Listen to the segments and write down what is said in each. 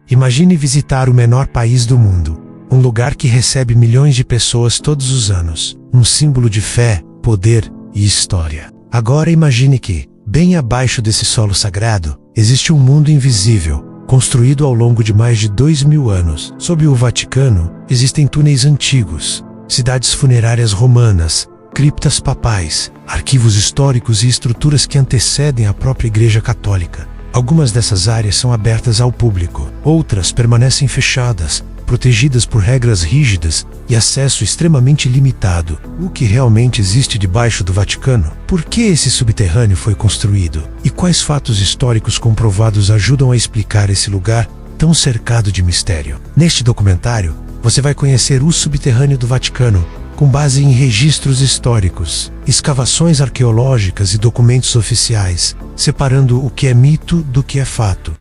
Imagine visitar o menor país do mundo, um lugar que recebe milhões de pessoas todos os anos, um símbolo de fé, poder e história. Agora imagine que, bem abaixo desse solo sagrado, existe um mundo invisível, construído ao longo de mais de 2000 anos. Sob o Vaticano, existem túneis antigos, cidades funerárias romanas, criptas papais, arquivos históricos e estruturas que antecedem a própria Igreja Católica. Algumas dessas áreas são abertas ao público, outras permanecem fechadas, protegidas por regras rígidas e acesso extremamente limitado. O que realmente existe debaixo do Vaticano? Por que esse subterrâneo foi construído? E quais fatos históricos comprovados ajudam a explicar esse lugar tão cercado de mistério? Neste documentário, você vai conhecer o subterrâneo do Vaticano, com base em registros históricos, escavações arqueológicas e documentos oficiais, separando o que é mito do que é fato.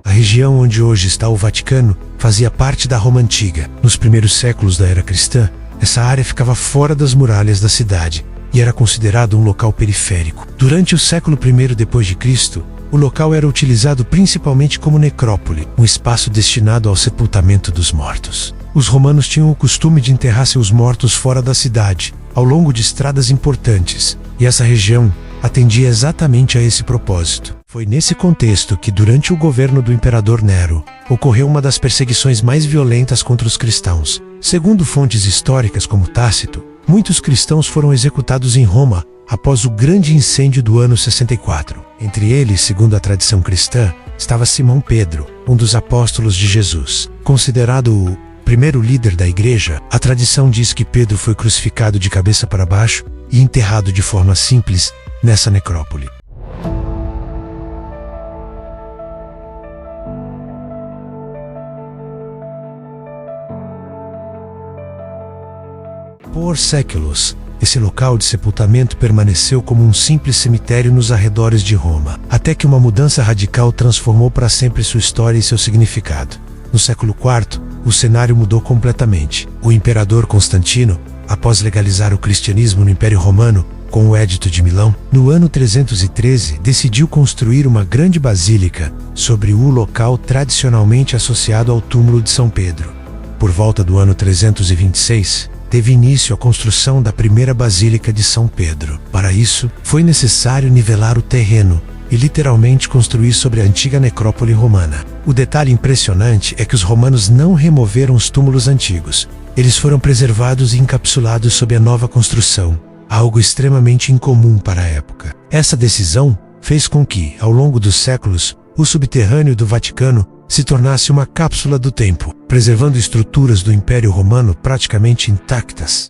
A região onde hoje está o Vaticano fazia parte da Roma Antiga. Nos primeiros séculos da era cristã, essa área ficava fora das muralhas da cidade e era considerado um local periférico. Durante o século I d.C., o local era utilizado principalmente como necrópole, um espaço destinado ao sepultamento dos mortos. Os romanos tinham o costume de enterrar seus mortos fora da cidade, ao longo de estradas importantes, e essa região atendia exatamente a esse propósito. Foi nesse contexto que, durante o governo do imperador Nero, ocorreu uma das perseguições mais violentas contra os cristãos. Segundo fontes históricas como Tácito, muitos cristãos foram executados em Roma após o grande incêndio do ano 64. Entre eles, segundo a tradição cristã, estava Simão Pedro, um dos apóstolos de Jesus. Considerado o primeiro líder da igreja, a tradição diz que Pedro foi crucificado de cabeça para baixo e enterrado de forma simples nessa necrópole. Por séculos, esse local de sepultamento permaneceu como um simples cemitério nos arredores de Roma, até que uma mudança radical transformou para sempre sua história e seu significado. No século IV, o cenário mudou completamente. O imperador Constantino, após legalizar o cristianismo no Império Romano, com o Edito de Milão, no ano 313, decidiu construir uma grande basílica sobre o local tradicionalmente associado ao túmulo de São Pedro. Por volta do ano 326, teve início a construção da primeira Basílica de São Pedro. Para isso, foi necessário nivelar o terreno e literalmente construir sobre a antiga necrópole romana. O detalhe impressionante é que os romanos não removeram os túmulos antigos. Eles foram preservados e encapsulados sob a nova construção, algo extremamente incomum para a época. Essa decisão fez com que, ao longo dos séculos, o subterrâneo do Vaticano se tornasse uma cápsula do tempo, preservando estruturas do Império Romano praticamente intactas.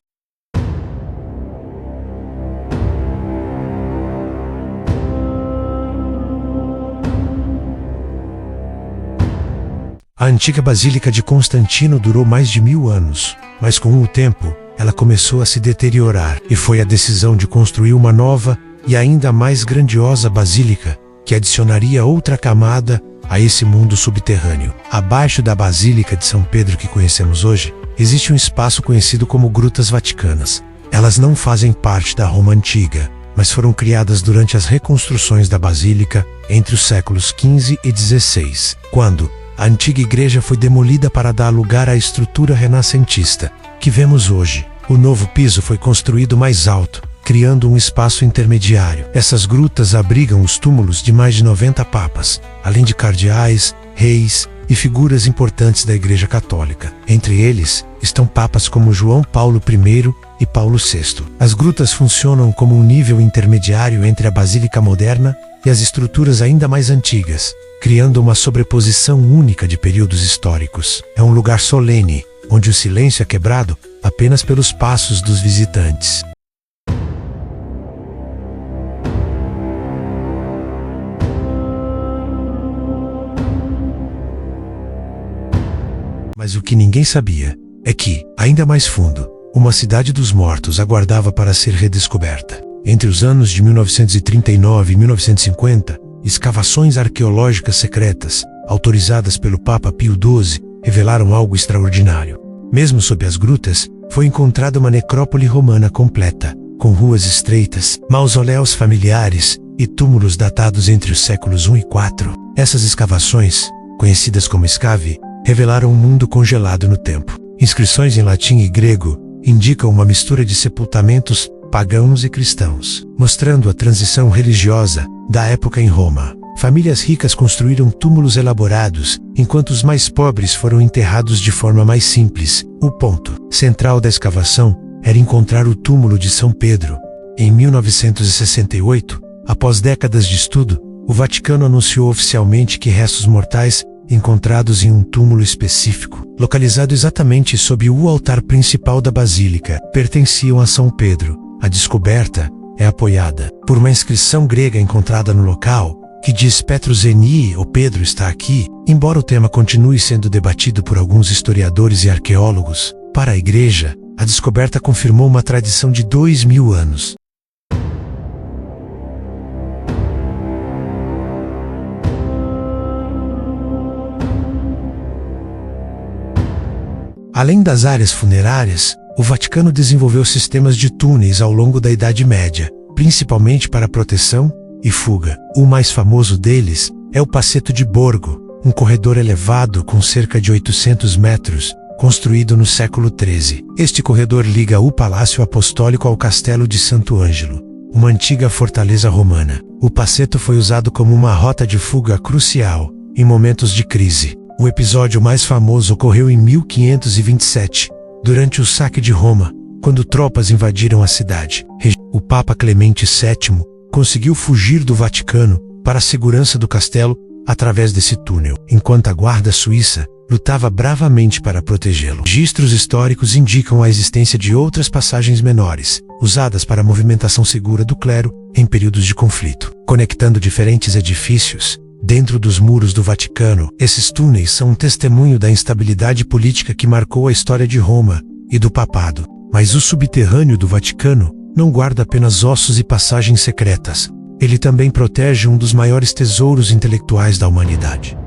A antiga Basílica de Constantino durou mais de 1000 anos, mas com o tempo, ela começou a se deteriorar, e foi a decisão de construir uma nova e ainda mais grandiosa basílica, que adicionaria outra camada a esse mundo subterrâneo. Abaixo da Basílica de São Pedro que conhecemos hoje, existe um espaço conhecido como Grutas Vaticanas. Elas não fazem parte da Roma Antiga, mas foram criadas durante as reconstruções da Basílica entre os séculos XV e XVI, quando a antiga igreja foi demolida para dar lugar à estrutura renascentista que vemos hoje. O novo piso foi construído mais alto, criando um espaço intermediário. Essas grutas abrigam os túmulos de mais de 90 papas, além de cardeais, reis e figuras importantes da Igreja Católica. Entre eles estão papas como João Paulo I e Paulo VI. As grutas funcionam como um nível intermediário entre a Basílica moderna e as estruturas ainda mais antigas, criando uma sobreposição única de períodos históricos. É um lugar solene, onde o silêncio é quebrado apenas pelos passos dos visitantes. Mas o que ninguém sabia é que, ainda mais fundo, uma cidade dos mortos aguardava para ser redescoberta. Entre os anos de 1939 e 1950, escavações arqueológicas secretas, autorizadas pelo Papa Pio XII, revelaram algo extraordinário. Mesmo sob as grutas, foi encontrada uma necrópole romana completa, com ruas estreitas, mausoléus familiares e túmulos datados entre os séculos I e IV. Essas escavações, conhecidas como escave, revelaram um mundo congelado no tempo. Inscrições em latim e grego indicam uma mistura de sepultamentos pagãos e cristãos, mostrando a transição religiosa da época em Roma. Famílias ricas construíram túmulos elaborados, enquanto os mais pobres foram enterrados de forma mais simples. O ponto central da escavação era encontrar o túmulo de São Pedro. Em 1968, após décadas de estudo, o Vaticano anunciou oficialmente que restos mortais encontrados em um túmulo específico, localizado exatamente sob o altar principal da basílica, pertenciam a São Pedro. A descoberta é apoiada por uma inscrição grega encontrada no local, que diz Petrus Eni, ou Pedro está aqui. Embora o tema continue sendo debatido por alguns historiadores e arqueólogos, para a Igreja, a descoberta confirmou uma tradição de 2000 anos. Além das áreas funerárias, o Vaticano desenvolveu sistemas de túneis ao longo da Idade Média, principalmente para proteção e fuga. O mais famoso deles é o Passetto di Borgo, um corredor elevado com cerca de 800 metros, construído no século XIII. Este corredor liga o Palácio Apostólico ao Castelo de Santo Ângelo, uma antiga fortaleza romana. O Passetto foi usado como uma rota de fuga crucial em momentos de crise. O episódio mais famoso ocorreu em 1527, durante o saque de Roma, quando tropas invadiram a cidade. O Papa Clemente VII conseguiu fugir do Vaticano para a segurança do castelo através desse túnel, enquanto a guarda suíça lutava bravamente para protegê-lo. Registros históricos indicam a existência de outras passagens menores, usadas para a movimentação segura do clero em períodos de conflito, conectando diferentes edifícios. Dentro dos muros do Vaticano, esses túneis são um testemunho da instabilidade política que marcou a história de Roma e do papado. Mas o subterrâneo do Vaticano não guarda apenas ossos e passagens secretas. Ele também protege um dos maiores tesouros intelectuais da humanidade.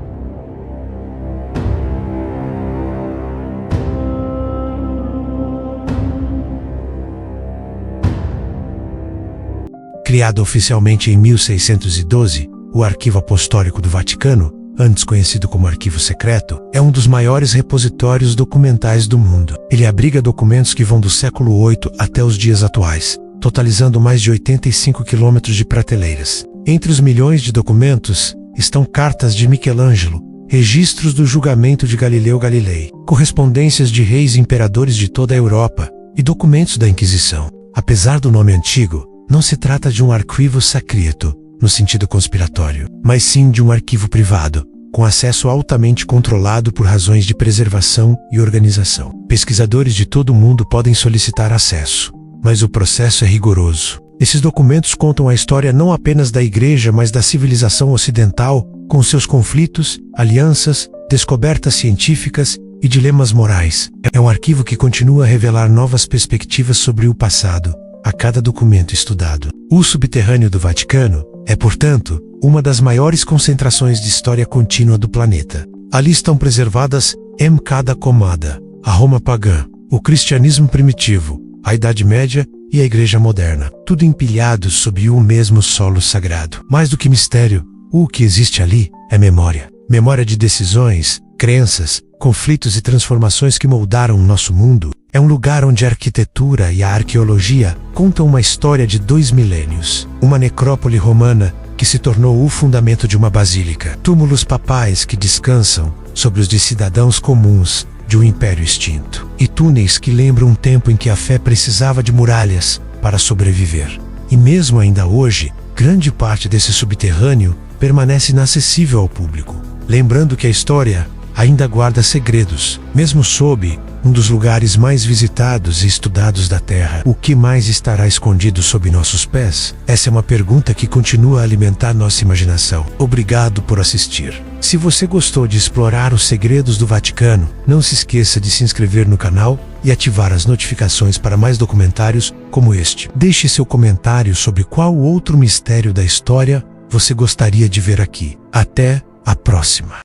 Criado oficialmente em 1612, o Arquivo Apostólico do Vaticano, antes conhecido como Arquivo Secreto, é um dos maiores repositórios documentais do mundo. Ele abriga documentos que vão do século VIII até os dias atuais, totalizando mais de 85 quilômetros de prateleiras. Entre os milhões de documentos estão cartas de Michelangelo, registros do julgamento de Galileu Galilei, correspondências de reis e imperadores de toda a Europa e documentos da Inquisição. Apesar do nome antigo, não se trata de um arquivo secreto, no sentido conspiratório, mas sim de um arquivo privado, com acesso altamente controlado por razões de preservação e organização. Pesquisadores de todo o mundo podem solicitar acesso, mas o processo é rigoroso. Esses documentos contam a história não apenas da Igreja, mas da civilização ocidental, com seus conflitos, alianças, descobertas científicas e dilemas morais. É um arquivo que continua a revelar novas perspectivas sobre o passado a cada documento estudado. O subterrâneo do Vaticano é, portanto, uma das maiores concentrações de história contínua do planeta. Ali estão preservadas cada comada, a Roma pagã, o cristianismo primitivo, a Idade Média e a Igreja moderna, tudo empilhado sob um mesmo solo sagrado. Mais do que mistério, o que existe ali é memória. Memória de decisões, crenças, conflitos e transformações que moldaram o nosso mundo. É um lugar onde a arquitetura e a arqueologia contam uma história de 2 milênios. Uma necrópole romana que se tornou o fundamento de uma basílica. Túmulos papais que descansam sobre os de cidadãos comuns de um império extinto. E túneis que lembram um tempo em que a fé precisava de muralhas para sobreviver. E mesmo ainda hoje, grande parte desse subterrâneo permanece inacessível ao público, lembrando que a história ainda guarda segredos, mesmo sob um dos lugares mais visitados e estudados da Terra. O que mais estará escondido sob nossos pés? Essa é uma pergunta que continua a alimentar nossa imaginação. Obrigado por assistir. Se você gostou de explorar os segredos do Vaticano, não se esqueça de se inscrever no canal e ativar as notificações para mais documentários como este. Deixe seu comentário sobre qual outro mistério da história você gostaria de ver aqui. Até a próxima!